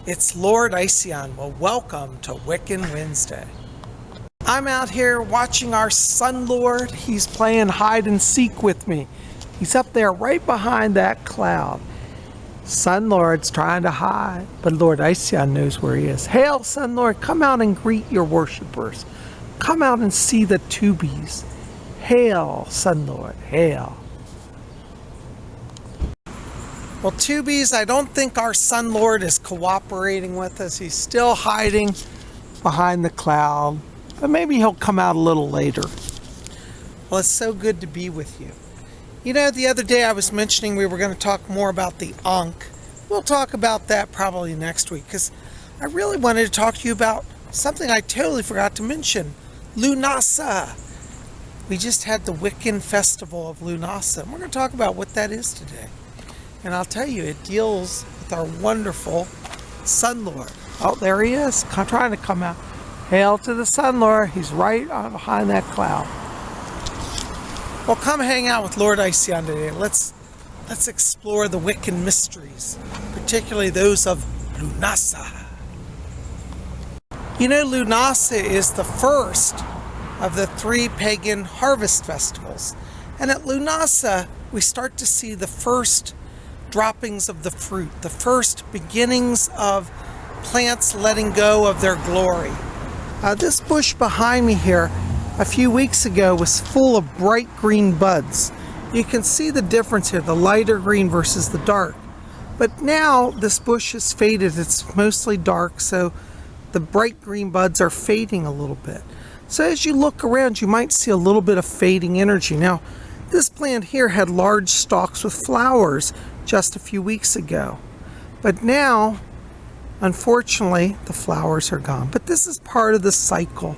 It's Lord Ision. Well, welcome to Wiccan Wednesday. I'm out here watching our Sun Lord. He's playing hide and seek with me. He's up there right behind that cloud. Sun Lord's trying to hide, but Lord Ision knows where he is. Hail, Sun Lord, come out and greet your worshipers. Come out and see the tubies. Hail, Sun Lord, hail. Well, tubies, I don't think our Sun Lord is cooperating with us. He's still hiding behind the cloud, but maybe he'll come out a little later. Well, it's so good to be with you. You know, the other day I was mentioning we were going to talk more about the Ankh. We'll talk about that probably next week, because I really wanted to talk to you about something I totally forgot to mention. Lunasa. We just had the Wiccan festival of Lunasa, and we're going to talk about what that is today. And I'll tell you, it deals with our wonderful Sun Lord. Oh, there he is, trying to come out. Hail to the Sun Lord. He's right behind that cloud. Well, come hang out with Lord Ision today. Let's explore the Wiccan mysteries, particularly those of Lunasa. You know, Lunasa is the first of the 3 pagan harvest festivals. And at Lunasa, we start to see the first droppings of the fruit, the first beginnings of plants letting go of their glory. This bush behind me here a few weeks ago was full of bright green buds. You can see the difference here, the lighter green versus the dark. But now this bush has faded, it's mostly dark, so the bright green buds are fading a little bit. So as you look around, you might see a little bit of fading energy. Now, this plant here had large stalks with flowers just a few weeks ago. But now, unfortunately, the flowers are gone. But this is part of the cycle.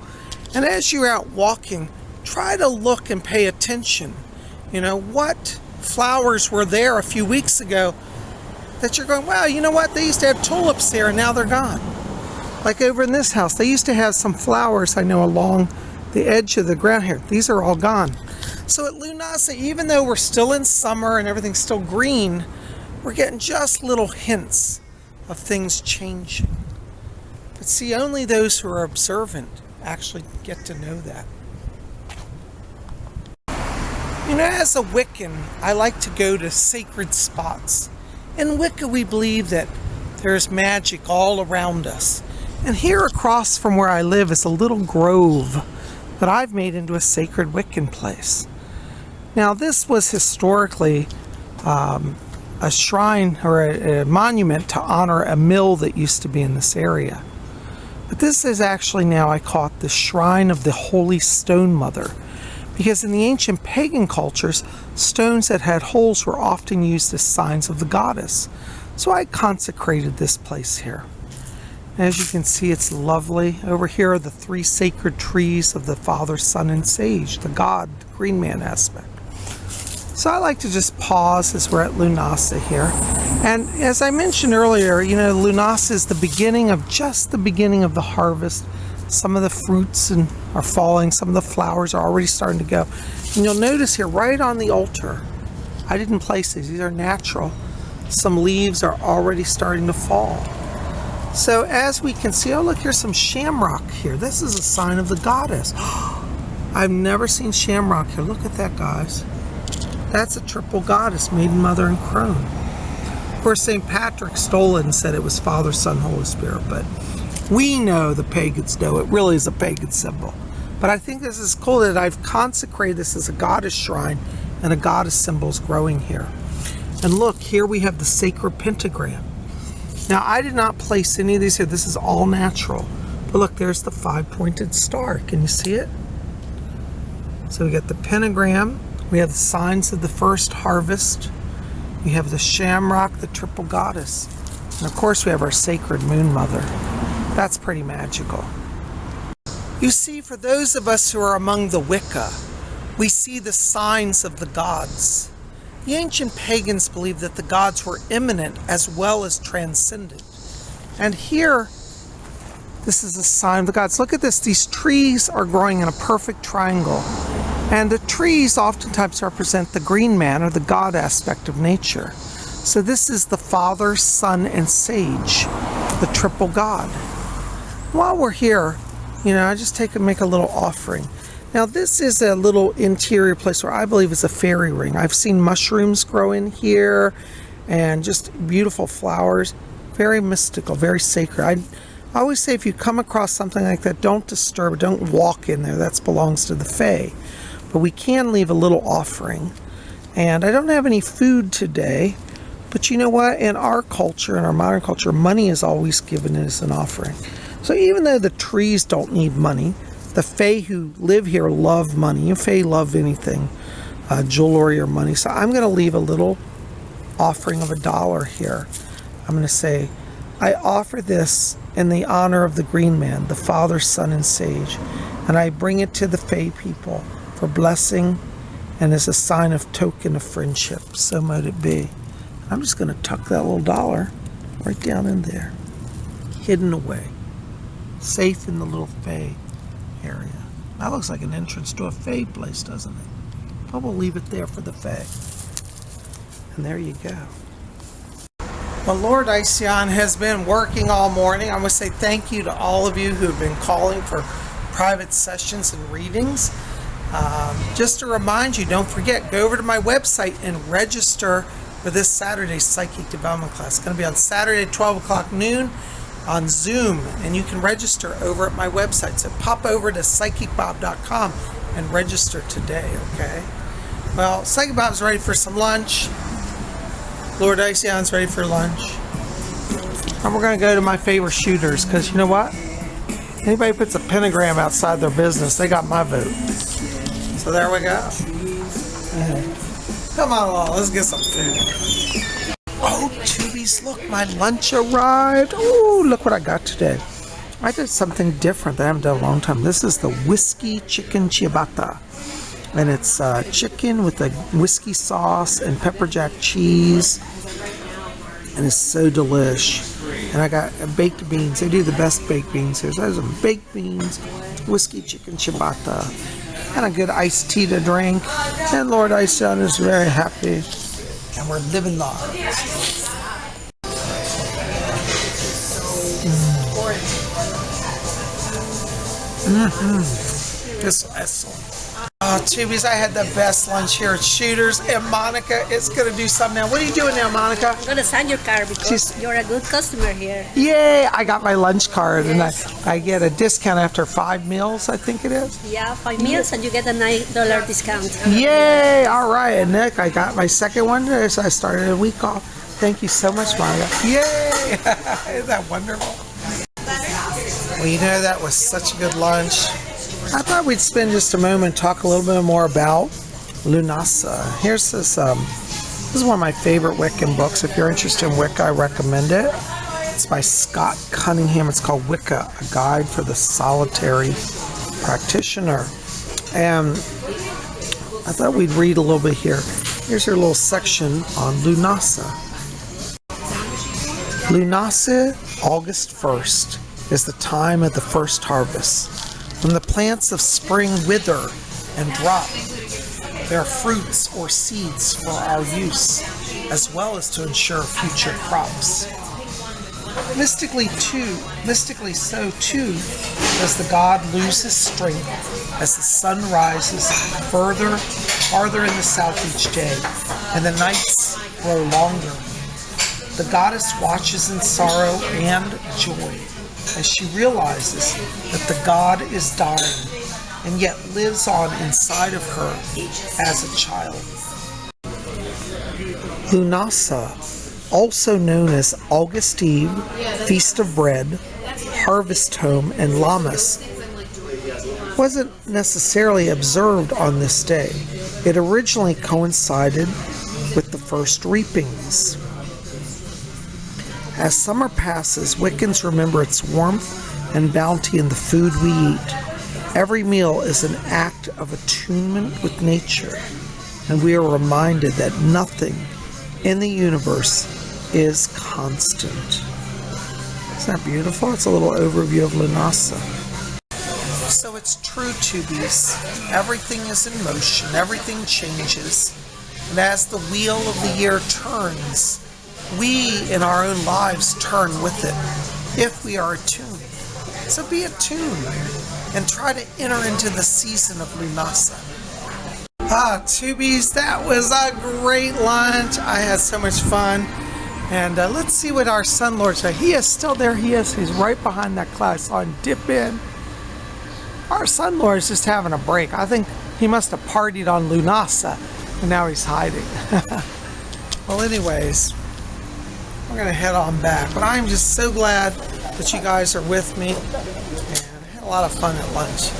And as you're out walking, try to look and pay attention. You know, what flowers were there a few weeks ago that you're going, wow, you know what? They used to have tulips there and now they're gone. Like over in this house, they used to have some flowers, I know, along the edge of the ground here. These are all gone. So at Lunasa, even though we're still in summer and everything's still green, we're getting just little hints of things changing. But see, only those who are observant actually get to know that. You know, as a Wiccan, I like to go to sacred spots. In Wicca, we believe that there's magic all around us. And here across from where I live is a little grove that I've made into a sacred Wiccan place. Now, this was historically a shrine or a monument to honor a mill that used to be in this area. But this is actually now, I call it the Shrine of the Holy Stone Mother, because in the ancient pagan cultures, stones that had holes were often used as signs of the goddess. So I consecrated this place here. As you can see, it's lovely. Over here are the 3 sacred trees of the Father, Son, and Sage, the God, the Green Man aspect. So I like to just pause as we're at Lunasa here. And as I mentioned earlier, you know, Lunasa is the beginning of the harvest. Some of the fruits are falling, some of the flowers are already starting to go. And you'll notice here, right on the altar, I didn't place these are natural. Some leaves are already starting to fall. So as we can see, oh look, here's some shamrock here. This is a sign of the goddess. I've never seen shamrock here. Look at that, guys. That's a triple goddess, Maiden, Mother, and Crone. Of course, St. Patrick stole it and said it was Father, Son, Holy Spirit, but we know, the pagans know, it really is a pagan symbol. But I think this is cool that I've consecrated this as a goddess shrine and a goddess symbol is growing here. And look, here we have the sacred pentagram. Now, I did not place any of these here. This is all natural. But look, there's the 5-pointed star. Can you see it? So we got the pentagram. We have the signs of the first harvest. We have the shamrock, the triple goddess. And of course, we have our sacred moon mother. That's pretty magical. You see, for those of us who are among the Wicca, we see the signs of the gods. The ancient pagans believed that the gods were immanent as well as transcendent. And here, this is a sign of the gods. Look at this. These trees are growing in a perfect triangle. And the trees oftentimes represent the green man or the God aspect of nature. So this is the Father, Son, and Sage. the triple God. While we're here, I just make a little offering. Now this is a little interior place where I believe is a fairy ring. I've seen mushrooms grow in here and just beautiful flowers. Very mystical, very sacred. I always say if you come across something like that, don't disturb it, don't walk in there. That belongs to the Fae. But we can leave a little offering. And I don't have any food today, but you know what? In our culture, in our modern culture, money is always given as an offering. So even though the trees don't need money, the Fae who live here love money. And Fae love anything, jewelry or money. So I'm going to leave a little offering of $1 here. I'm going to say, I offer this in the honor of the Green Man, the Father, Son, and Sage. And I bring it to the Fae people for blessing and as a sign of token of friendship. So might it be. I'm just going to tuck that little $1 right down in there. Hidden away. Safe in the little Fae area. That looks like an entrance to a Fae place, doesn't it? But we'll leave it there for the Fae. And there you go. Well, Lord Ision has been working all morning. I want to say thank you to all of you who have been calling for private sessions and readings. Just to remind you, don't forget, go over to my website and register for this Saturday's Psychic Development class. It's going to be on Saturday at 12 o'clock noon on Zoom, and you can register over at my website. So pop over to PsychicBob.com and register today, okay? Well, PsychicBob's ready for some lunch. Lord Ision's ready for lunch. And we're going to go to my favorite shooters, because you know what? Anybody puts a pentagram outside their business, they got my vote. So there we go. Come on along, let's get some food. Oh, Tubies, look, my lunch arrived. Oh, look what I got today. I did something different that I haven't done in a long time. This is the whiskey chicken ciabatta. And it's chicken with a whiskey sauce and pepper jack cheese. And it's so delish. And I got baked beans. They do the best baked beans here. So there's some baked beans, whiskey chicken ciabatta, and a good iced tea to drink. And Lord Ision is very happy. And we're living large. This is excellent. Oh, Tubies, I had the best lunch here at Shooters, and Monica is going to do something now. What are you doing now, Monica? I'm going to sign your card because you're a good customer here. Yay! I got my lunch card, and I get a discount after 5 meals, I think it is. Yeah, 5 meals, and you get a $9 discount. Yay! All right, and Nick, I got my second one, so I started a week off. Thank you so much, Monica. Yay! Isn't that wonderful? Well, you know, that was such a good lunch. I thought we'd spend just a moment and talk a little bit more about Lunasa. Here's this. This is one of my favorite Wiccan books. If you're interested in Wicca, I recommend it. It's by Scott Cunningham. It's called Wicca, a guide for the solitary practitioner. And I thought we'd read a little bit here. Here's your little section on Lunasa. Lunasa, August 1st, is the time of the first harvest, when the plants of spring wither and drop their fruits or seeds for our use, as well as to ensure future crops. Mystically so too, does the god lose his strength as the sun rises farther in the south each day, and the nights grow longer. The goddess watches in sorrow and joy as she realizes that the god is dying and yet lives on inside of her as a child. Lunasa, also known as August Eve, Feast of Bread, Harvest Home, and Lammas, wasn't necessarily observed on this day. It originally coincided with the first reapings. As summer passes, Wiccans remember its warmth and bounty in the food we eat. Every meal is an act of attunement with nature, and we are reminded that nothing in the universe is constant. Isn't that beautiful? It's a little overview of Lunasa. So it's true, Tubies. Everything is in motion. Everything changes. And as the wheel of the year turns, we in our own lives turn with it. if we are attuned. So be attuned and try to enter into the season of Lunasa. Tubies, that was a great lunch. I had so much fun. And let's see what our Sun Lord said. He is still there. He is. He's right behind that cloud. I saw him dip in. Our Sun Lord is just having a break. I think he must have partied on Lunasa, and now he's hiding. Well, anyways, we're going to head on back. But I'm just so glad that you guys are with me. And I had a lot of fun at lunch.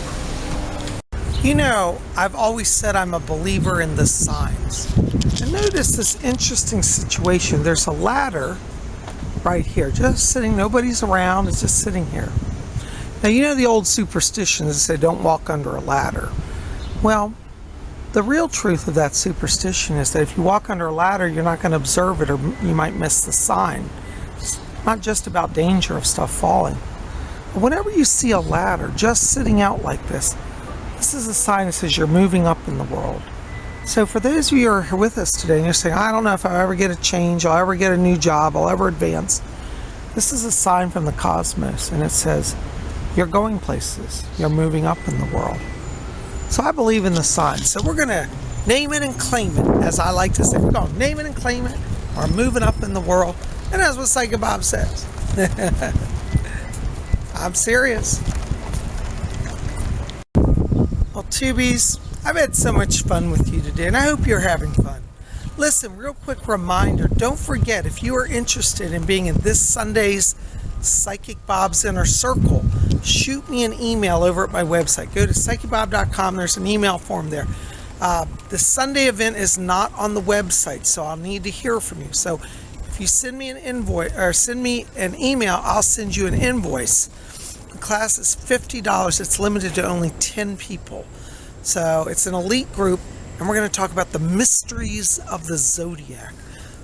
You know, I've always said I'm a believer in the signs. And notice this interesting situation. There's a ladder right here, just sitting, nobody's around, it's just sitting here. Now, you know the old superstitions that say don't walk under a ladder. Well, the real truth of that superstition is that if you walk under a ladder, you're not going to observe it, or you might miss the sign. It's not just about danger of stuff falling. But whenever you see a ladder just sitting out like this is a sign that says you're moving up in the world. So for those of you who are here with us today and you're saying, I don't know if I'll ever get a change, I'll ever get a new job, I'll ever advance, this is a sign from the cosmos, and it says you're going places, you're moving up in the world. So I believe in the signs. So we're going to name it and claim it, as I like to say. We're going to name it and claim it. We're moving up in the world. And that's what Psychic Bob says. I'm serious. Well, Tubies, I've had so much fun with you today, and I hope you're having fun. Listen, real quick reminder, don't forget, if you are interested in being in this Sunday's Psychic Bob's Inner Circle, shoot me an email over at my website. Go to PsychicBob.com. There's an email form there. The Sunday event is not on the website, so I'll need to hear from you. So if you send me an invoice or send me an email, I'll send you an invoice. The class is $50. It's limited to only 10 people. So it's an elite group, and we're going to talk about the mysteries of the zodiac.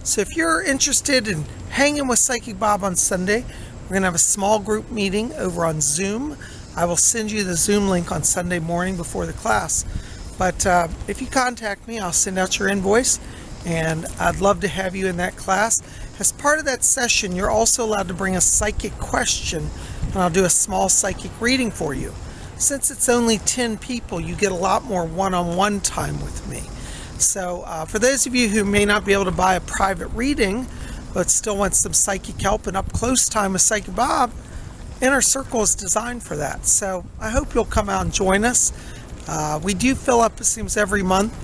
So if you're interested in hanging with Psychic Bob on Sunday, we're going to have a small group meeting over on Zoom. I will send you the Zoom link on Sunday morning before the class. But if you contact me, I'll send out your invoice, and I'd love to have you in that class. As part of that session, you're also allowed to bring a psychic question, and I'll do a small psychic reading for you. Since it's only 10 people, you get a lot more one-on-one time with me. So for those of you who may not be able to buy a private reading, but still want some psychic help and up-close time with Psychic Bob, Inner Circle is designed for that. So I hope you'll come out and join us. We do fill up, it seems, every month,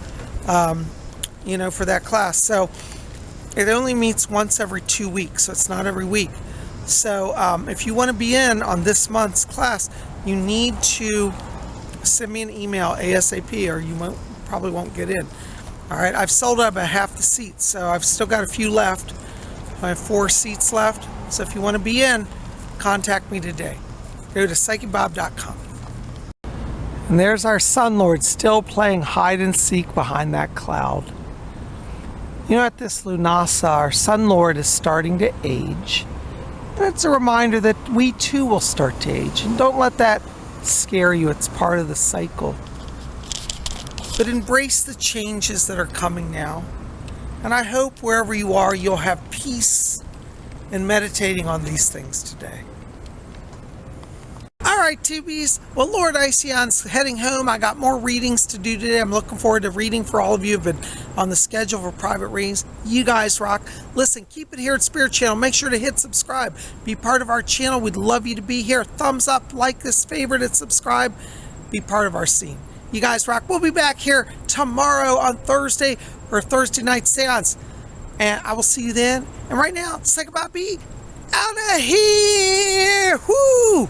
for that class. So it only meets once every 2 weeks, so it's not every week. So if you want to be in on this month's class, you need to send me an email ASAP, or you probably won't get in. All right, I've sold out about half the seats, so I've still got a few left. I have 4 seats left. So if you want to be in, contact me today. Go to PsychicBob.com. And there's our Sun Lord still playing hide and seek behind that cloud. You know, at this Lunasa, our Sun Lord is starting to age. And it's a reminder that we too will start to age. And don't let that scare you. It's part of the cycle. But embrace the changes that are coming now. And I hope wherever you are, you'll have peace in meditating on these things today. All right, Tubies. Well, Lord Ision's heading home. I got more readings to do today. I'm looking forward to reading for all of you who've been on the schedule for private readings. You guys rock. Listen, keep it here at Spirit Channel. Make sure to hit subscribe. Be part of our channel. We'd love you to be here. Thumbs up, like this, favorite, and subscribe. Be part of our scene. You guys rock. We'll be back here tomorrow on Thursday for a Thursday night seance. And I will see you then. And right now, Psychic Bob out of here. Woo!